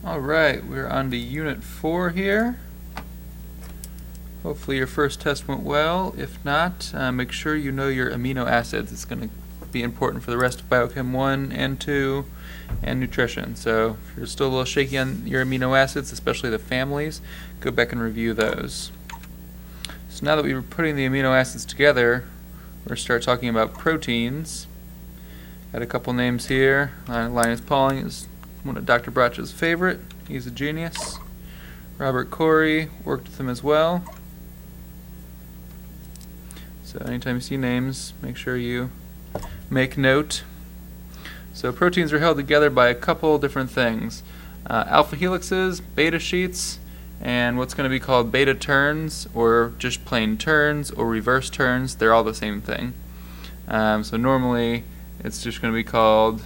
Alright, we're on to Unit 4 here. Hopefully your first test went well. If not, make sure you know your amino acids. It's going to be important for the rest of Biochem 1 and 2 and nutrition. So if you're still a little shaky on your amino acids, especially the families, go back and review those. So now that we were putting the amino acids together, we're going to start talking about proteins. Got a couple names here. Linus Pauling is one of Dr. Brach's favorite. He's a genius. Robert Corey worked with him as well. So anytime you see names, make sure you make note. So proteins are held together by a couple different things. Alpha helixes, beta sheets, and what's going to be called beta turns, or just plain turns, or reverse turns. They're all the same thing. So normally it's just going to be called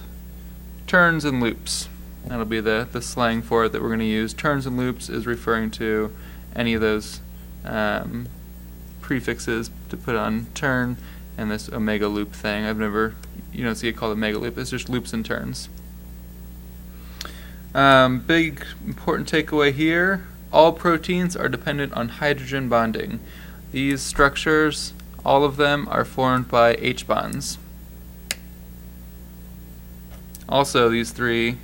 turns and loops. That'll be the slang for it that we're going to use. Turns and loops is referring to any of those prefixes to put on turn and this omega loop thing. You don't see it called omega loop. It's just loops and turns. Big important takeaway here. All proteins are dependent on hydrogen bonding. These structures, all of them, are formed by H bonds. Also, these three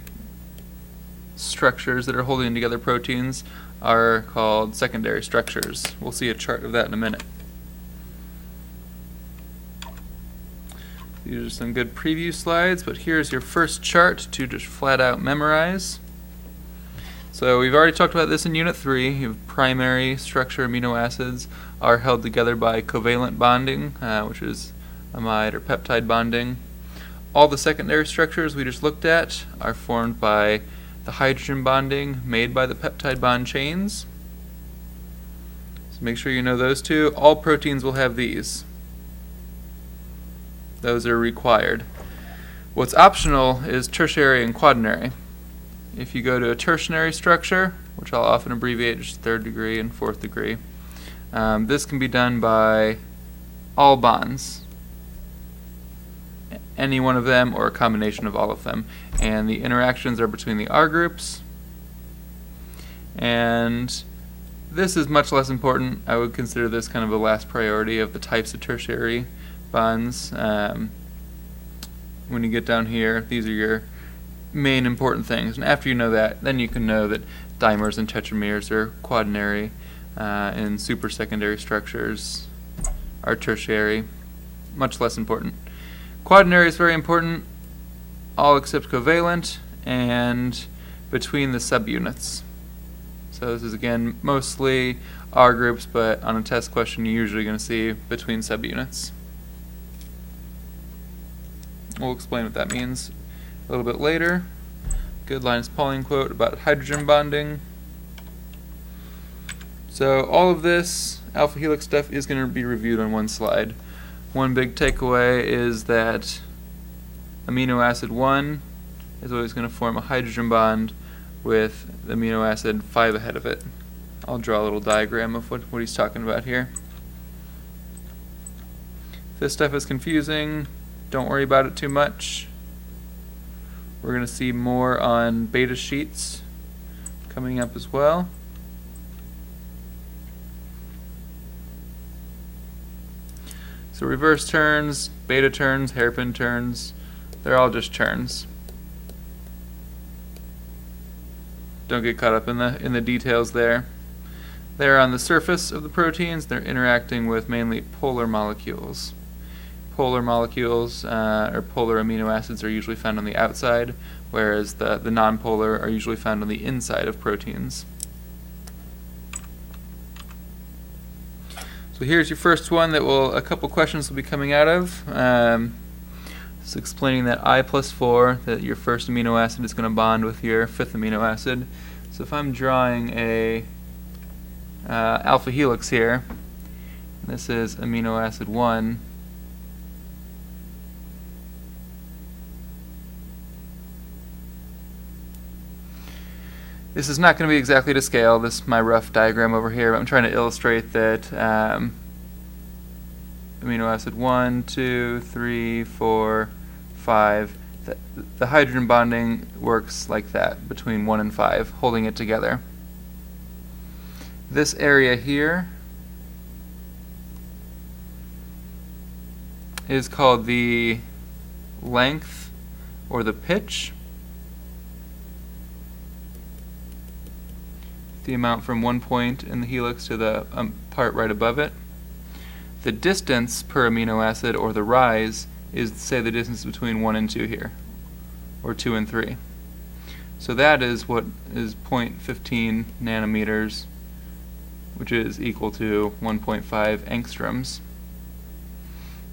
structures that are holding together proteins are called secondary structures. We'll see a chart of that in a minute. These are some good preview slides, but here's your first chart to just flat out memorize. So we've already talked about this in Unit 3. You have primary structure amino acids are held together by covalent bonding, which is amide or peptide bonding. All the secondary structures we just looked at are formed by the hydrogen bonding made by the peptide bond chains. So make sure you know those two. All proteins will have these. Those are required. What's optional is tertiary and quaternary. If you go to a tertiary structure, which I'll often abbreviate as third degree and fourth degree, this can be done by all bonds. Any one of them or a combination of all of them. And the interactions are between the R groups. And this is much less important. I would consider this kind of the last priority of the types of tertiary bonds. When you get down here, these are your main important things. And after you know that, then you can know that dimers and tetramers are quaternary, and supersecondary structures are tertiary. Much less important. Quaternary is very important, all except covalent, and between the subunits. So this is again mostly R groups, but on a test question you're usually going to see between subunits. We'll explain what that means a little bit later. Good Linus Pauling quote about hydrogen bonding. So all of this alpha helix stuff is going to be reviewed on one slide. One big takeaway is that amino acid 1 is always going to form a hydrogen bond with the amino acid 5 ahead of it. I'll draw a little diagram of what he's talking about here. If this stuff is confusing, don't worry about it too much. We're going to see more on beta sheets coming up as well. So reverse turns, beta turns, hairpin turns, they're all just turns. Don't get caught up in the details there. They're on the surface of the proteins. They're interacting with mainly polar molecules. Polar molecules or polar amino acids are usually found on the outside, whereas the nonpolar are usually found on the inside of proteins. So here's your first one that a couple questions will be coming out of. It's explaining that I plus 4, that your first amino acid is going to bond with your fifth amino acid. So if I'm drawing a alpha helix here, this is amino acid 1, this is not going to be exactly to scale. This is my rough diagram over here. But I'm trying to illustrate that amino acid 1, 2, 3, 4, 5. the hydrogen bonding works like that, between 1 and 5, holding it together. This area here is called the length or the pitch. The amount from one point in the helix to the part right above it. The distance per amino acid, or the rise, is, say, the distance between 1 and 2 here, or 2 and 3. So that is what is 0.15 nanometers, which is equal to 1.5 angstroms.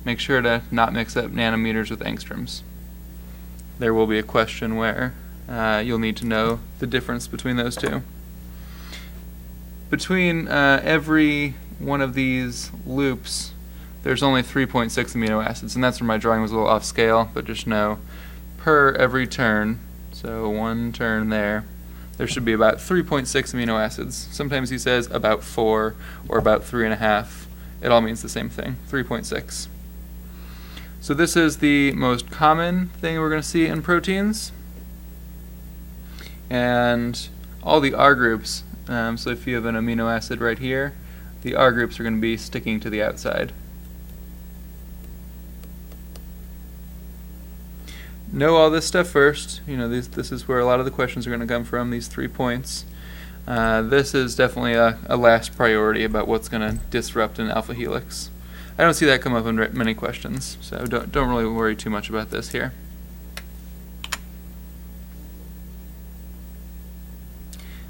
Make sure to not mix up nanometers with angstroms. There will be a question where you'll need to know the difference between those two. Between every one of these loops, there's only 3.6 amino acids, and that's where my drawing was a little off scale, but just know per every turn, so one turn there should be about 3.6 amino acids. Sometimes he says about 4 or about 3.5. It all means the same thing, 3.6. So this is the most common thing we're going to see in proteins. And all the R groups, so if you have an amino acid right here, the R groups are going to be sticking to the outside. Know all this stuff first. You know, this is where a lot of the questions are going to come from, these 3 points. This is definitely a last priority about what's going to disrupt an alpha helix. I don't see that come up in many questions, so don't really worry too much about this here.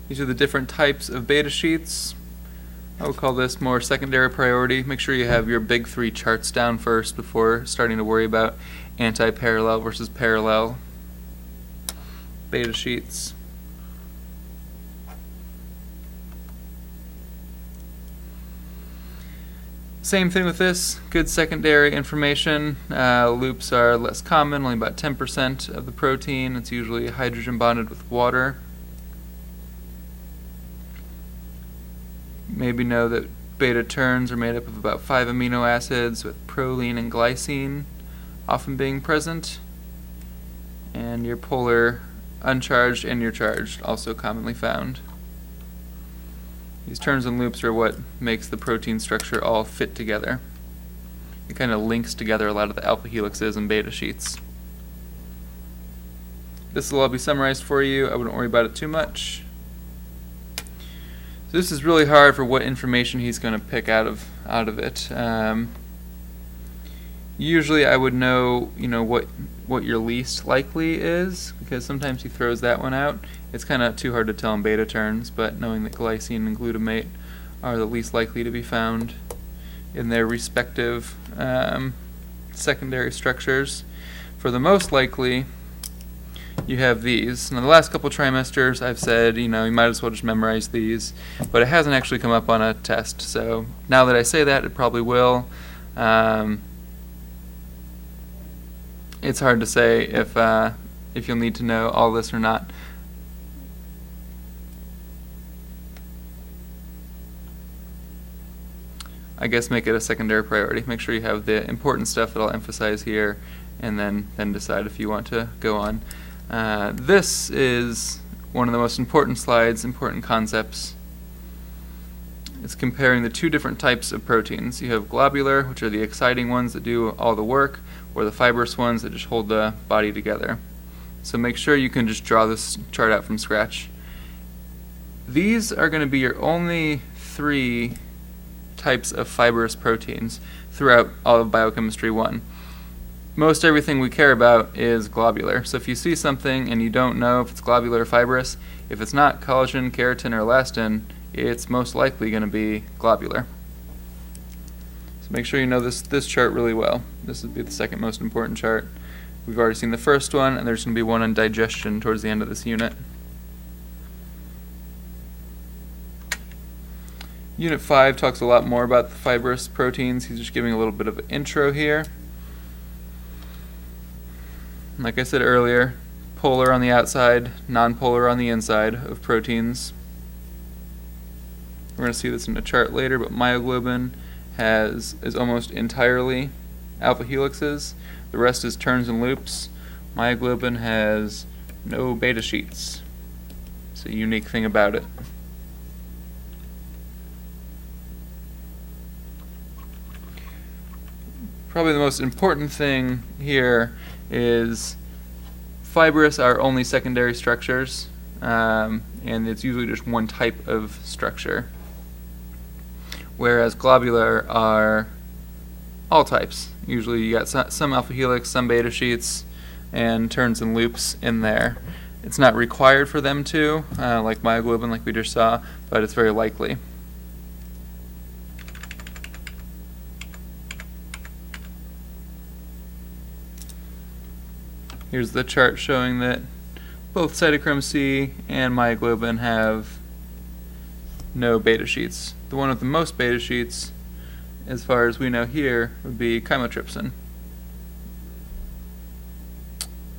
These are the different types of beta sheets. I would call this more secondary priority. Make sure you have your big 3 charts down first before starting to worry about anti-parallel versus parallel beta sheets. Same thing with this, good secondary information. Loops are less common, only about 10% of the protein. It's usually hydrogen bonded with water. Maybe know that beta turns are made up of about 5 amino acids, with proline and glycine often being present. And your polar uncharged and your charged also commonly found. These turns and loops are what makes the protein structure all fit together. It kind of links together a lot of the alpha helixes and beta sheets. This will all be summarized for you. I wouldn't worry about it too much. So this is really hard for what information he's going to pick out of it. Usually I would know, what your least likely is, because sometimes he throws that one out. It's kind of too hard to tell in beta turns, but knowing that glycine and glutamate are the least likely to be found in their respective secondary structures. For the most likely, you have these. Now, the last couple trimesters I've said, you might as well just memorize these, but it hasn't actually come up on a test. So now that I say that, it probably will. It's hard to say if you'll need to know all this or not. I guess make it a secondary priority. Make sure you have the important stuff that I'll emphasize here, and then decide if you want to go on. This is one of the most important slides, important concepts. It's comparing the 2 different types of proteins. You have globular, which are the exciting ones that do all the work, or the fibrous ones that just hold the body together. So make sure you can just draw this chart out from scratch. These are going to be your only 3 types of fibrous proteins throughout all of Biochemistry 1. Most everything we care about is globular. So if you see something and you don't know if it's globular or fibrous, if it's not collagen, keratin, or elastin, it's most likely going to be globular. So make sure you know this chart really well. This would be the second most important chart. We've already seen the first one, and there's going to be one on digestion towards the end of this unit. Unit 5 talks a lot more about the fibrous proteins. He's just giving a little bit of an intro here. Like I said earlier, polar on the outside, nonpolar on the inside of proteins. We're going to see this in a chart later, but myoglobin is almost entirely alpha helixes. The rest is turns and loops, Myoglobin has no beta sheets. It's a unique thing about it. Probably the most important thing here is fibrous are only secondary structures, and it's usually just one type of structure, whereas globular are all types. Usually you got some alpha helix, some beta sheets, and turns and loops in there. It's not required for them to, like myoglobin like we just saw, but it's very likely. Here's the chart showing that both cytochrome C and myoglobin have no beta sheets. The one with the most beta sheets, as far as we know here, would be chymotrypsin.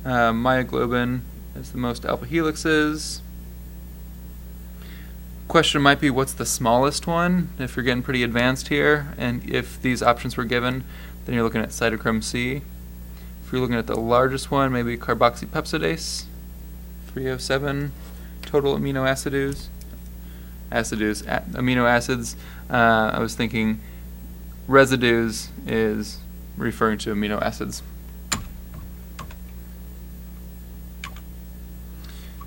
Myoglobin is the most alpha helixes. Question might be, what's the smallest one? If you're getting pretty advanced here, and if these options were given, then you're looking at cytochrome C. If you're looking at the largest one, maybe carboxypeptidase, 307 total amino acids. Amino acids. I was thinking residues is referring to amino acids.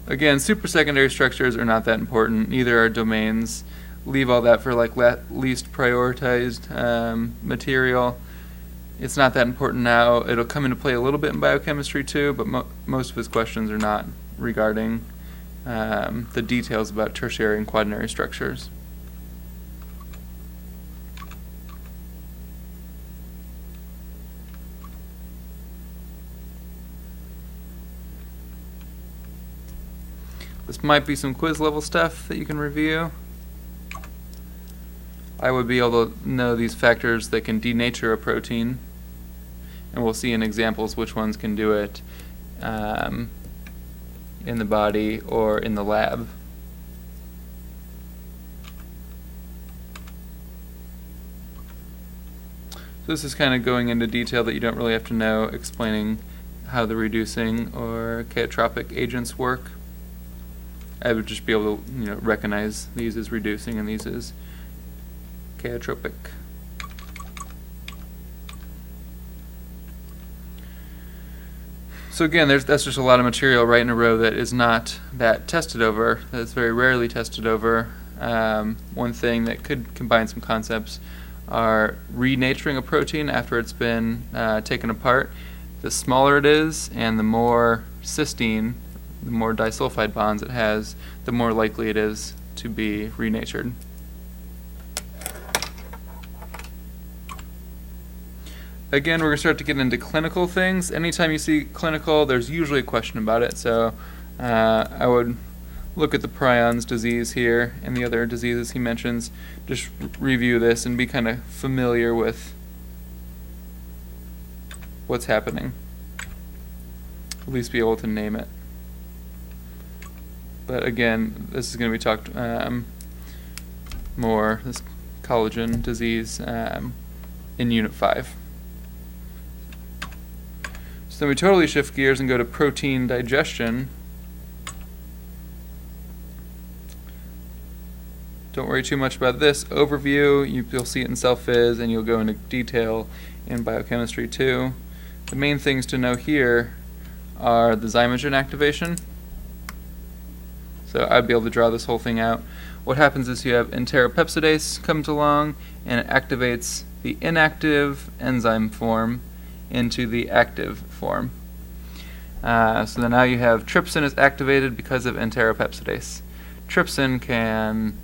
Again, supersecondary structures are not that important. Neither are domains. Leave all that for like least prioritized material. It's not that important now. It'll come into play a little bit in biochemistry too, but most of his questions are not regarding the details about tertiary and quaternary structures. This might be some quiz level stuff that you can review. I would be able to know these factors that can denature a protein, and we'll see in examples which ones can do it in the body or in the lab. So this is kind of going into detail that you don't really have to know, explaining how the reducing or chaotropic agents work. I would just be able to recognize these as reducing and these as chaotropic. So again, that's just a lot of material right in a row that is not that tested over, that's very rarely tested over. One thing that could combine some concepts are renaturing a protein after it's been taken apart. The smaller it is and the more cysteine, the more disulfide bonds it has, the more likely it is to be renatured. Again, we're going to start to get into clinical things. Anytime you see clinical, there's usually a question about it. So I would look at the prions disease here and the other diseases he mentions. Just review this and be kind of familiar with what's happening. At least be able to name it. But again, this is going to be talked more, this collagen disease, in Unit 5. So then we totally shift gears and go to protein digestion. Don't worry too much about this overview. You'll see it in Cell-Phys, and you'll go into detail in biochemistry too. The main things to know here are the Zymogen activation. So I'd be able to draw this whole thing out. What happens is you have enteropeptidase comes along and it activates the inactive enzyme form into the active form. So then now you have trypsin is activated because of enteropeptidase. Trypsin can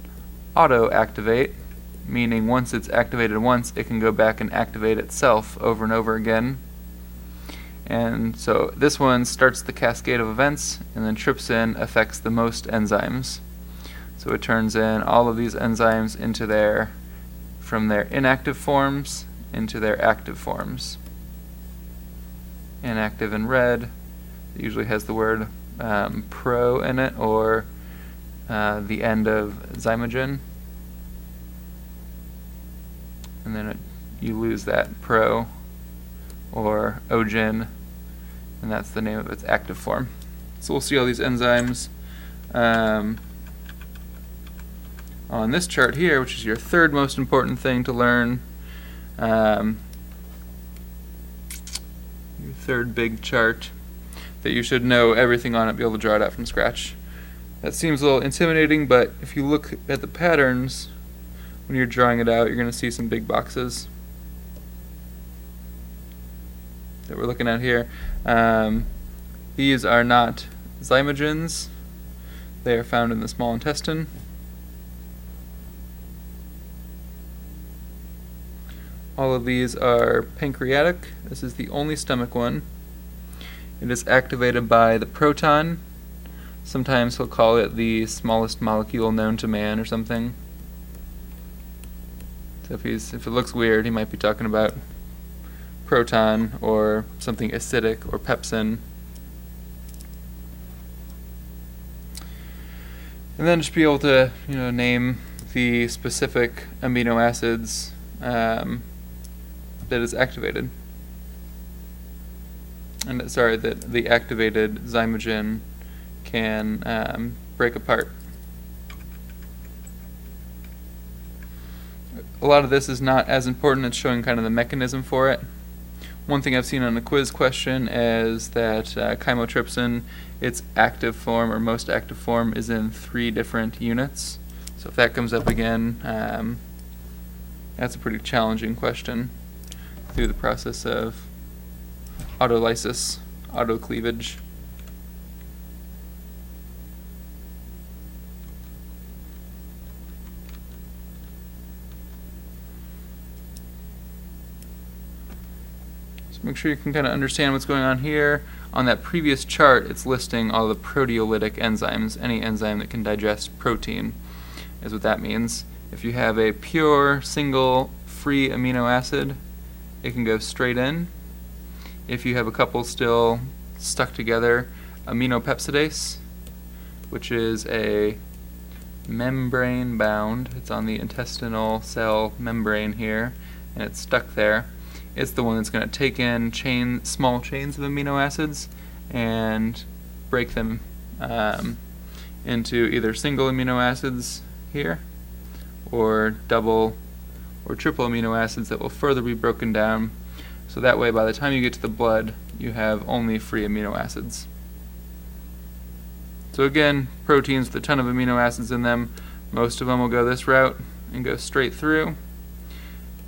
auto-activate, meaning once it's activated once, it can go back and activate itself over and over again. And so this one starts the cascade of events, and then trypsin affects the most enzymes. So it turns in all of these enzymes into from their inactive forms into their active forms. Inactive in red, it usually has the word pro in it, or the end of Zymogen. And then you lose that pro or ogen and that's the name of its active form. So we'll see all these enzymes on this chart here, which is your third most important thing to learn. Your third big chart that you should know everything on it, be able to draw it out from scratch. That seems a little intimidating, but if you look at the patterns when you're drawing it out, you're going to see some big boxes that we're looking at here. These are not zymogens. They are found in the small intestine. All of these are pancreatic. This is the only stomach one. It is activated by the proton. Sometimes he'll call it the smallest molecule known to man or something. So if it looks weird, he might be talking about proton or something acidic or pepsin. And then just be able to, name the specific amino acids that is activated. And sorry, that the activated zymogen can break apart. A lot of this is not as important. It's showing kind of the mechanism for it. One thing I've seen on a quiz question is that chymotrypsin, its active form or most active form is in 3 different units. So if that comes up again, that's a pretty challenging question through the process of autolysis, autocleavage. Make sure you can kind of understand what's going on here. On that previous chart, it's listing all the proteolytic enzymes. Any enzyme that can digest protein is what that means. If you have a pure, single, free amino acid, it can go straight in. If you have a couple still stuck together, aminopeptidase, which is a membrane bound, it's on the intestinal cell membrane here, and it's stuck there. It's the one that's going to take in small chains of amino acids and break them into either single amino acids here or double or triple amino acids that will further be broken down. So that way, by the time you get to the blood, you have only free amino acids. So again, proteins with a ton of amino acids in them, most of them will go this route and go straight through.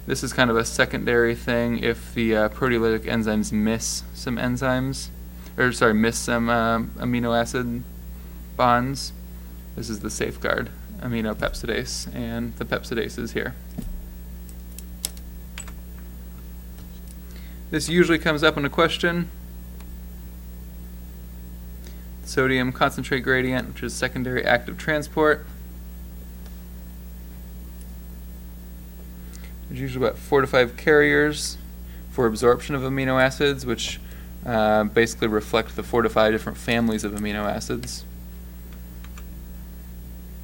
This is kind of a secondary thing if the proteolytic enzymes miss some amino acid bonds. This is the safeguard aminopeptidase, and the peptidase is here. This usually comes up in a question. Sodium concentrate gradient, which is secondary active transport. There's usually about 4 to 5 carriers for absorption of amino acids, which basically reflect the 4 to 5 different families of amino acids.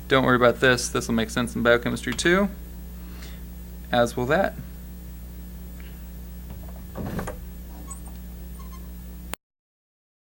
Don't worry about this. This will make sense in biochemistry too, as will that.